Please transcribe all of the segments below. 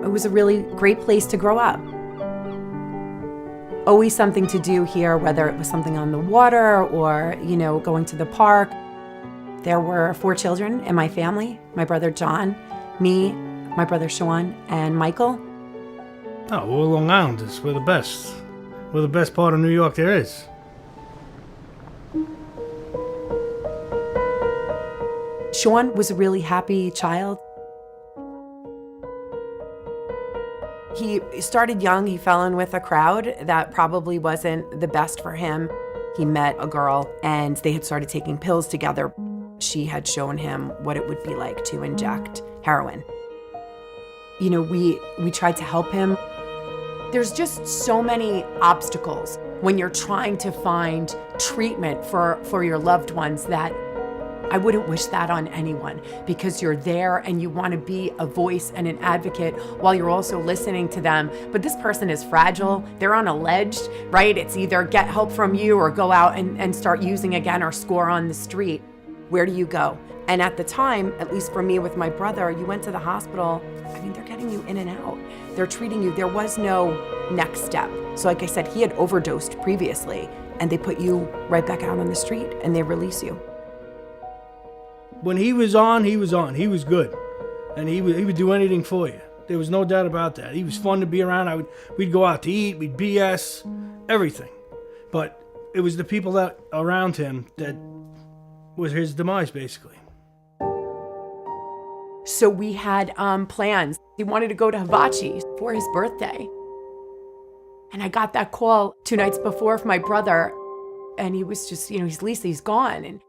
It was a really great place to grow up. Always something to do here, whether it was something on the water or, going to the park. There were 4 children in my family, my brother John, me, my brother Shaun, and Michael. Oh, we're Long Islanders. We're the best. We're the best part of New York there is. Shaun was a really happy child. He started young. He fell in with a crowd that probably wasn't the best for him. He met a girl and they had started taking pills together. She had shown him what it would be like to inject heroin. We tried to help him. There's just so many obstacles when you're trying to find treatment for your loved ones that I wouldn't wish that on anyone, because you're there and you want to be a voice and an advocate while you're also listening to them. But this person is fragile. They're on a ledge, right? It's either get help from you or go out and start using again or score on the street. Where do you go? And at the time, at least for me with my brother, you went to the hospital. They're getting you in and out. They're treating you. There was no next step. So like I said, he had overdosed previously and they put you right back out on the street and they release you. When he was on, he was on. He was good. And he would do anything for you. There was no doubt about that. He was fun to be around. We'd go out to eat, we'd BS, everything. But it was the people that around him that was his demise, basically. So we had plans. He wanted to go to Hibachi for his birthday. And I got that call 2 nights before from my brother. And he was just, he's gone. And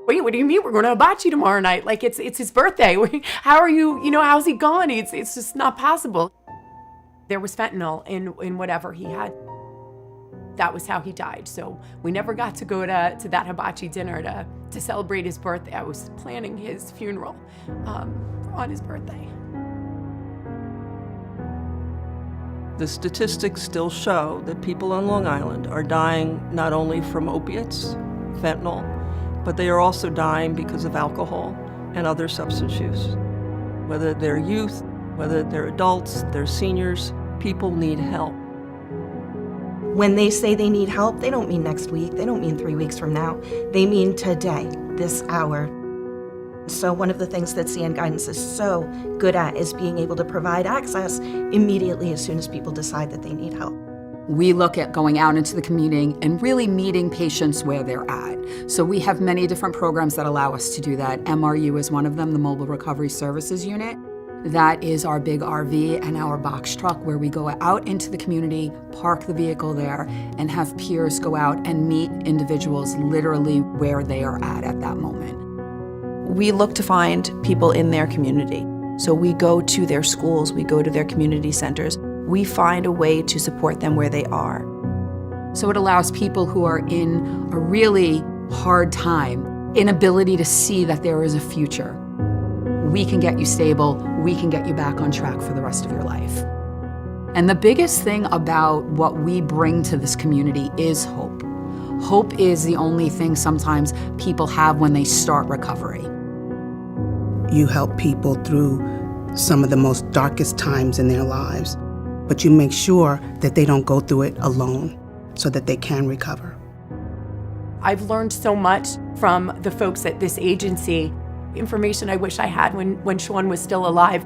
wait, what do you mean? We're going to Hibachi tomorrow night. Like, it's his birthday. How are you, how's he gone? It's just not possible. There was fentanyl in whatever he had. That was how he died. So we never got to go to that Hibachi dinner to celebrate his birthday. I was planning his funeral on his birthday. The statistics still show that people on Long Island are dying not only from opiates, fentanyl, but they are also dying because of alcohol and other substance use. Whether they're youth, whether they're adults, they're seniors, people need help. When they say they need help, they don't mean next week, they don't mean 3 weeks from now. They mean today, this hour. So one of the things that CN Guidance is so good at is being able to provide access immediately as soon as people decide that they need help. We look at going out into the community and really meeting patients where they're at. So we have many different programs that allow us to do that. MRU is one of them, the Mobile Recovery Services Unit. That is our big RV and our box truck where we go out into the community, park the vehicle there, and have peers go out and meet individuals literally where they are at that moment. We look to find people in their community. So we go to their schools, we go to their community centers. We find a way to support them where they are. So it allows people who are in a really hard time an ability to see that there is a future. We can get you stable, we can get you back on track for the rest of your life. And the biggest thing about what we bring to this community is hope. Hope is the only thing sometimes people have when they start recovery. You help people through some of the most darkest times in their lives, but you make sure that they don't go through it alone so that they can recover. I've learned so much from the folks at this agency, information I wish I had when Shaun was still alive.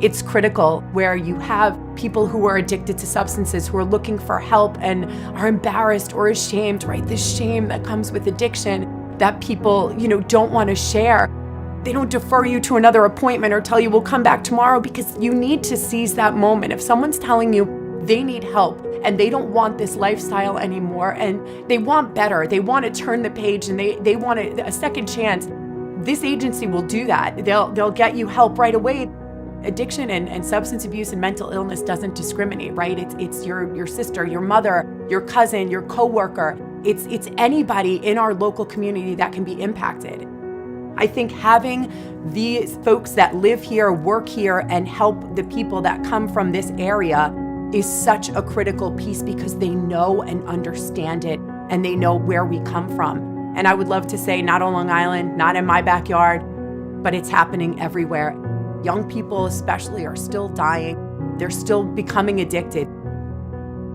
It's critical where you have people who are addicted to substances who are looking for help and are embarrassed or ashamed, right? This shame that comes with addiction that people, don't want to share. They don't defer you to another appointment or tell you we'll come back tomorrow because you need to seize that moment. If someone's telling you they need help and they don't want this lifestyle anymore and they want better, they want to turn the page and they want a second chance, this agency will do that. They'll get you help right away. Addiction and substance abuse and mental illness doesn't discriminate, right? It's your sister, your mother, your cousin, your coworker. It's anybody in our local community that can be impacted. I think having these folks that live here, work here, and help the people that come from this area is such a critical piece because they know and understand it and they know where we come from. And I would love to say not on Long Island, not in my backyard, but it's happening everywhere. Young people especially are still dying. They're still becoming addicted.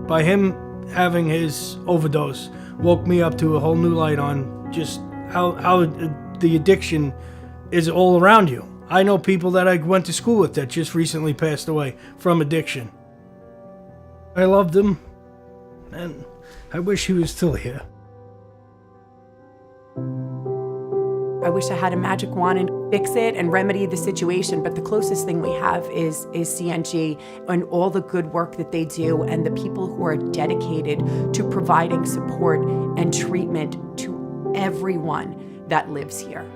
By him having his overdose woke me up to a whole new light on just how the addiction is all around you. I know people that I went to school with that just recently passed away from addiction. I loved him, and I wish he was still here. I wish I had a magic wand and fix it and remedy the situation, but the closest thing we have is CNG and all the good work that they do and the people who are dedicated to providing support and treatment to everyone that lives here.